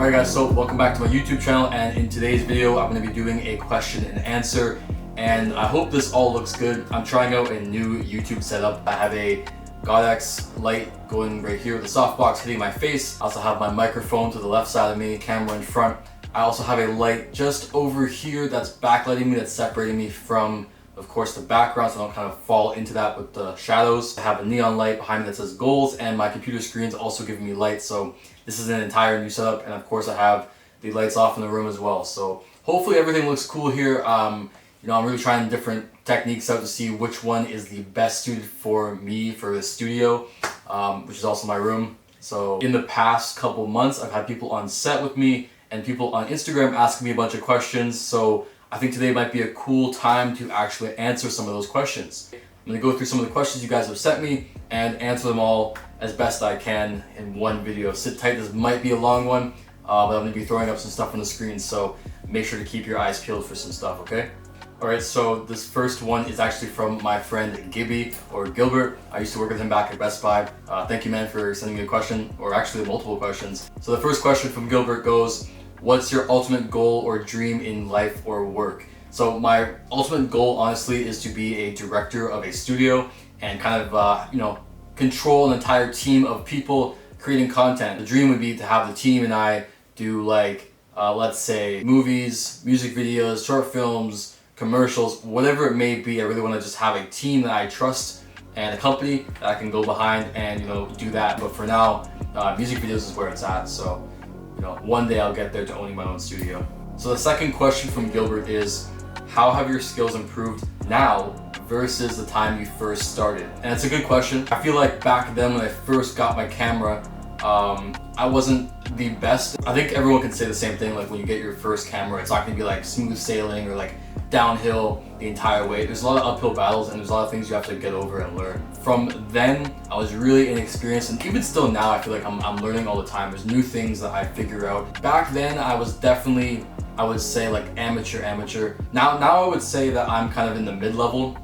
Alright guys, so welcome back to my YouTube channel, and in today's video I'm going to be doing a question and answer, and I hope this all looks good. I'm trying out a new YouTube setup. I have a Godex light going right here with the softbox hitting my face. I also have my microphone to the left side of me, camera in front. I also have a light just over here that's backlighting me, that's separating me from, of course, the background, so I don't kind of fall into that with the shadows. I have a neon light behind me that says goals, and my computer screen's also giving me light, so this is an entire new setup. And of course I have the lights off in the room as well, so hopefully everything looks cool here. I'm really trying different techniques out to see which one is the best suited for me for the studio, which is also my room. So in the past couple months I've had people on set with me and people on Instagram asking me a bunch of questions, so I think today might be a cool time to actually answer some of those questions. I'm going to go through some of the questions you guys have sent me and answer them all as best I can in one video. Sit tight, this might be a long one, but I'm going to be throwing up some stuff on the screen, so make sure to keep your eyes peeled for some stuff, okay? Alright, so this first one is actually from my friend Gibby, or Gilbert. I used to work with him back at Best Buy. Thank you, man, for sending me a question, or actually multiple questions. So the first question from Gilbert goes, what's your ultimate goal or dream in life or work? So my ultimate goal, honestly, is to be a director of a studio and kind of, control an entire team of people creating content. The dream would be to have the team and I do let's say movies, music videos, short films, commercials, whatever it may be. I really want to just have a team that I trust and a company that I can go behind and do that. But for now, music videos is where it's at. So one day I'll get there to owning my own studio. So the second question from Gilbert is, how have your skills improved now versus the time you first started? And it's a good question. I feel like back then when I first got my camera, I wasn't the best. I think everyone can say the same thing, like when you get your first camera, it's not gonna be like smooth sailing or like downhill the entire way. There's a lot of uphill battles and there's a lot of things you have to get over and learn. From then, I was really inexperienced, and even still now, I feel like I'm learning all the time. There's new things that I figure out. Back then, I was definitely, I would say, like amateur. Now I would say that I'm kind of in the mid-level.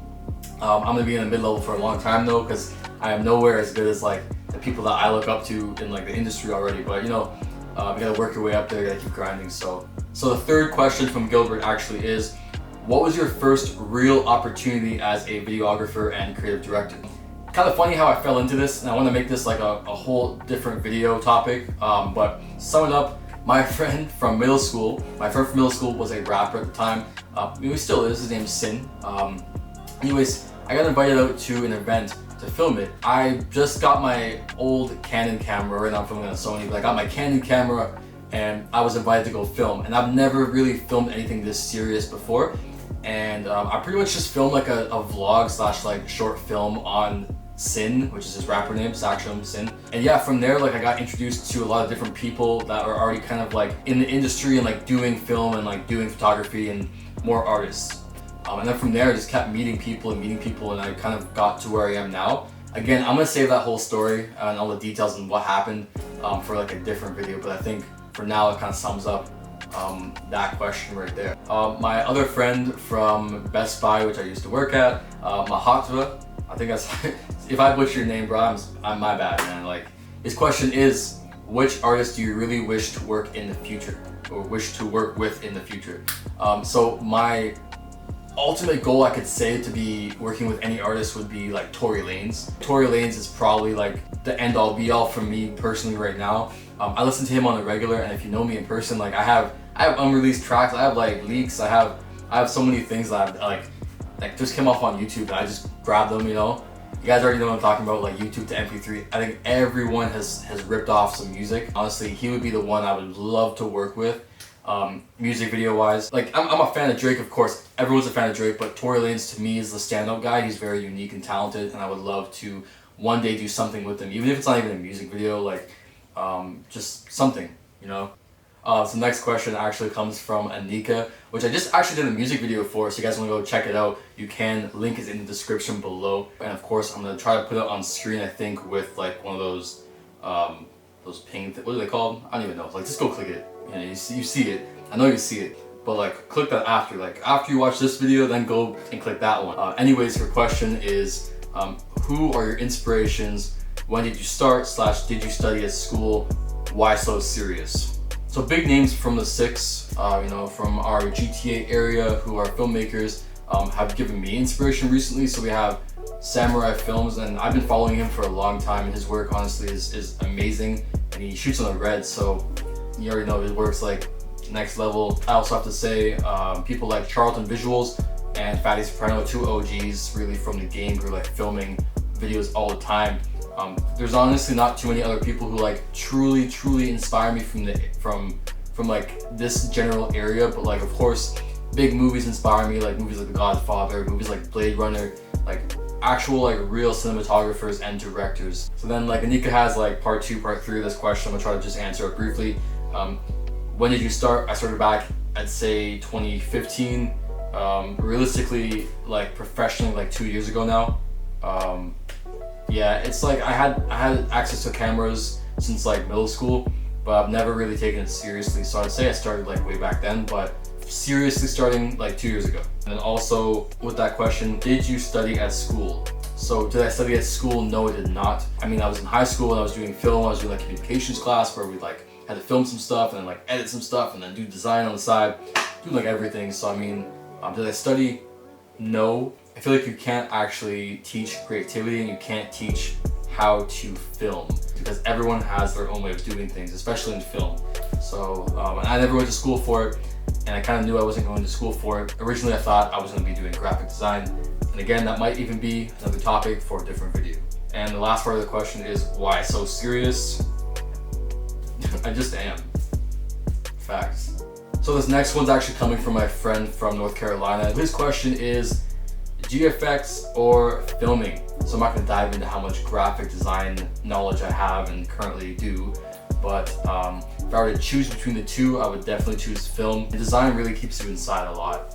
I'm gonna be in the mid-level for a long time though, because I am nowhere as good as like the people that I look up to in like the industry already. But you gotta work your way up there, you gotta keep grinding. So the third question from Gilbert actually is, what was your first real opportunity as a videographer and creative director? Kind of funny how I fell into this, and I want to make this like a whole different video topic. But sum it up, my friend from middle school was a rapper at the time. He still is. His name's Sin. Anyways, I got invited out to an event to film it. I just got my old Canon camera. Right now I'm filming on a Sony, but I got my Canon camera and I was invited to go film. And I've never really filmed anything this serious before. And I pretty much just filmed like a vlog slash like short film on Sin, which is his rapper name, Saksham Sin. And yeah, from there, like I got introduced to a lot of different people that are already kind of like in the industry and like doing film and like doing photography and more artists. And then from there, I just kept meeting people and I kind of got to where I am now. Again, I'm gonna save that whole story and all the details and what happened for like a different video, but I think for now it kind of sums up that question right there. My other friend from Best Buy, which I used to work at, Mahatva, I think that's, if I butcher your name, bro, I'm my bad, man. Like, his question is, which artist do you really wish to work in the future, or wish to work with in the future? So my ultimate goal, I could say, to be working with any artist would be like Tory Lanez. Tory Lanez is probably like the end all be all for me personally right now. I listen to him on a regular, and if you know me in person, like I have unreleased tracks, I have like leaks, I have so many things that I've like just came off on YouTube and I just grabbed them, You guys already know what I'm talking about, like YouTube to MP3. I think everyone has ripped off some music. Honestly, he would be the one I would love to work with, music video wise. Like I'm a fan of Drake, of course. Everyone's a fan of Drake, but Tory Lanez to me is the standout guy. He's very unique and talented, and I would love to one day do something with him, even if it's not even a music video, like just something, So the next question actually comes from Anika, which I just actually did a music video for, so you guys want to go check it out, you can. Link is in the description below. And of course, I'm going to try to put it on screen, I think, with like one of those ping, what are they called? I don't even know. Like, just go click it. You see it. I know you see it. But like, click that after. Like, after you watch this video, then go and click that one. Anyways, her question is, who are your inspirations? When did you start / did you study at school? Why so serious? So big names from the six, from our GTA area who are filmmakers, have given me inspiration recently. So we have Samurai Films, and I've been following him for a long time, and his work honestly is amazing, and he shoots on the red, so you already know his work's like next level. I also have to say people like Charlton Visuals and Fatty Soprano, two OGs really from the game who are like filming videos all the time. There's honestly not too many other people who like truly inspire me from like this general area, but like of course big movies inspire me, like movies like The Godfather, movies like Blade Runner, like actual like real cinematographers and directors. So then like Anika has like part 2, part 3 of this question. I'm gonna try to just answer it briefly. When did you start? I started back, I'd say 2015. Realistically, like professionally, like 2 years ago now. Yeah, it's like I had access to cameras since like middle school, but I've never really taken it seriously. So I'd say I started like way back then, but seriously starting like 2 years ago. And then also with that question, did you study at school? So did I study at school? No, I did not. I mean, I was in high school and I was doing film. I was doing like communications class where we like had to film some stuff and then like edit some stuff and then do design on the side, do like everything. So I mean, did I study? No. I feel like you can't actually teach creativity and you can't teach how to film because everyone has their own way of doing things, especially in film. So and I never went to school for it, and I kind of knew I wasn't going to school for it. Originally I thought I was going to be doing graphic design, and again that might even be another topic for a different video. And the last part of the question is why so serious? I just am. Facts. So this next one's actually coming from my friend from North Carolina. His question is GFX or filming. So I'm not going to dive into how much graphic design knowledge I have and currently do, but if I were to choose between the two, I would definitely choose film. Design really keeps you inside a lot.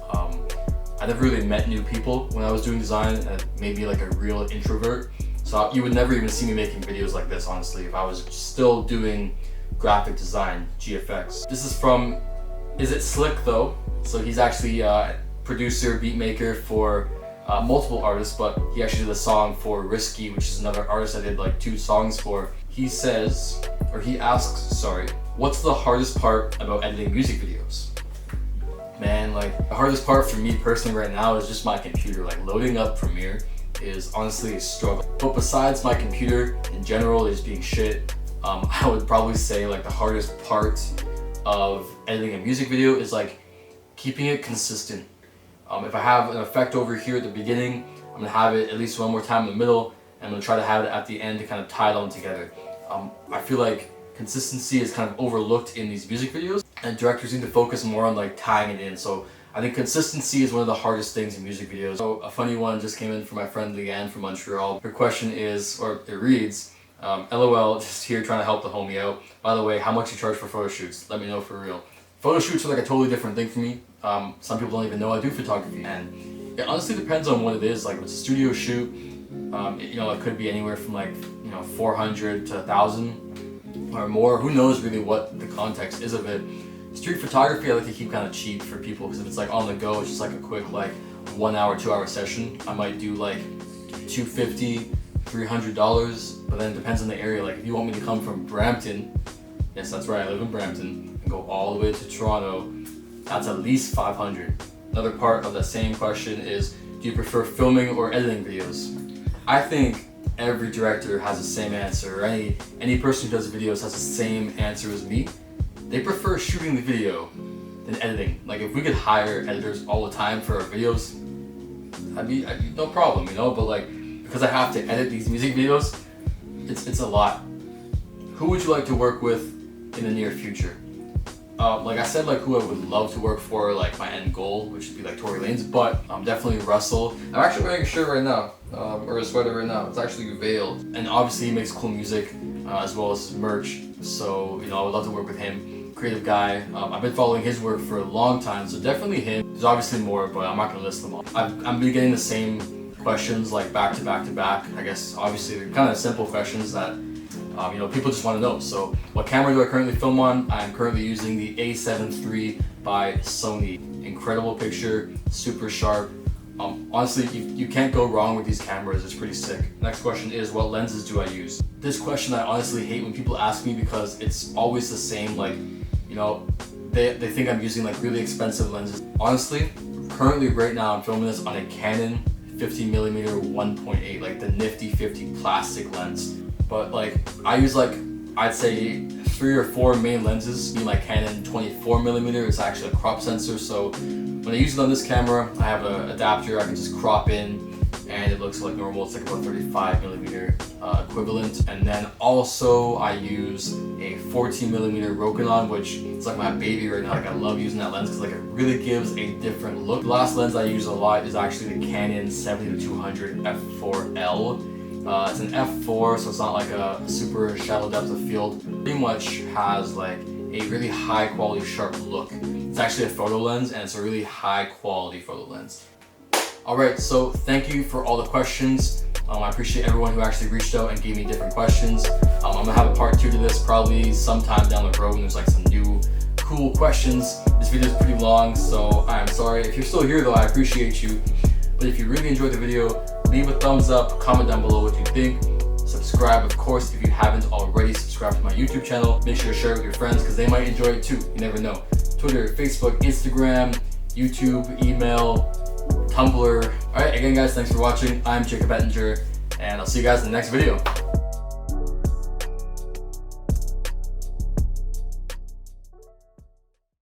I never really met new people when I was doing design, and maybe like a real introvert. So you would never even see me making videos like this, honestly, if I was still doing graphic design, GFX. This is from, is it Slick though? So he's actually a producer, beat maker for multiple artists, but he actually did a song for Risky, which is another artist I did like 2 songs for. He says, or he asks, sorry, what's the hardest part about editing music videos? Man, like the hardest part for me personally right now is just my computer. Like loading up Premiere is honestly a struggle. But besides my computer in general is being shit, I would probably say like the hardest part of editing a music video is like keeping it consistent. If I have an effect over here at the beginning, I'm gonna have it at least one more time in the middle, and I'm gonna try to have it at the end to kind of tie it all together. I feel like consistency is kind of overlooked in these music videos, and directors need to focus more on like tying it in. So I think consistency is one of the hardest things in music videos. So a funny one just came in from my friend Leanne from Montreal. Her question is, or it reads, LOL, just here trying to help the homie out. By the way, how much you charge for photo shoots? Let me know for real. Photo shoots are like a totally different thing for me. Some people don't even know I do photography, and it honestly depends on what it is. Like if it's a studio shoot, it could be anywhere from like 400 to 1,000 or more. Who knows really what the context is of it. Street photography I like to keep kind of cheap for people, because if it's like on the go, it's just like a quick like 1 hour, 2 hour session. I might do like $250, $300, but then it depends on the area. Like if you want me to come from Brampton, yes, that's right, I live in Brampton, and go all the way to Toronto, that's at least 500. Another part of the same question is, do you prefer filming or editing videos? I think every director has the same answer, or any person who does videos has the same answer as me. They prefer shooting the video than editing. Like if we could hire editors all the time for our videos, I'd be no problem, but like, because I have to edit these music videos, it's a lot. Who would you like to work with in the near future? Like I said, like who I would love to work for, like my end goal, which would be like Tory Lanez, but definitely Russell. I'm actually wearing a shirt right now, or a sweater right now. It's actually veiled, and obviously he makes cool music as well as merch. So I would love to work with him. Creative guy. I've been following his work for a long time, so definitely him. There's obviously more, but I'm not gonna list them all. I've been getting the same questions like back to back to back. I guess obviously they're kind of simple questions that people just want to know. So what camera do I currently film on? I'm currently using the A7 III by Sony. Incredible picture, super sharp. Honestly, you can't go wrong with these cameras. It's pretty sick. Next question is, what lenses do I use? This question I honestly hate when people ask me, because it's always the same like you know, they think I'm using like really expensive lenses. Honestly, currently right now I'm filming this on a Canon 50mm 1.8, like the nifty 50 plastic lens. But like I use like, I'd say 3 or 4 main lenses. My Canon 24mm is actually a crop sensor, so when I use it on this camera, I have an adapter I can just crop in and it looks like normal. It's like about 35mm equivalent. And then also I use a 14mm Rokinon, which is like my baby right now. Like I love using that lens because like it really gives a different look. The last lens I use a lot is actually the Canon 70-200 f4L. It's an f4, so it's not like a super shallow depth of field. Pretty much has like a really high quality sharp look. It's actually a photo lens and it's a really high quality photo lens. Alright, so thank you for all the questions. I appreciate everyone who actually reached out and gave me different questions. I'm gonna have a part 2 to this probably sometime down the road when there's like some new cool questions. This video is pretty long, so I'm sorry. If you're still here though, I appreciate you. But if you really enjoyed the video, leave a thumbs up, comment down below what you think. Subscribe, of course, if you haven't already. Subscribe to my YouTube channel. Make sure to share it with your friends because they might enjoy it too. You never know. Twitter, Facebook, Instagram, YouTube, email, Tumblr. Alright, again guys, thanks for watching. I'm Jacob Ettinger, and I'll see you guys in the next video.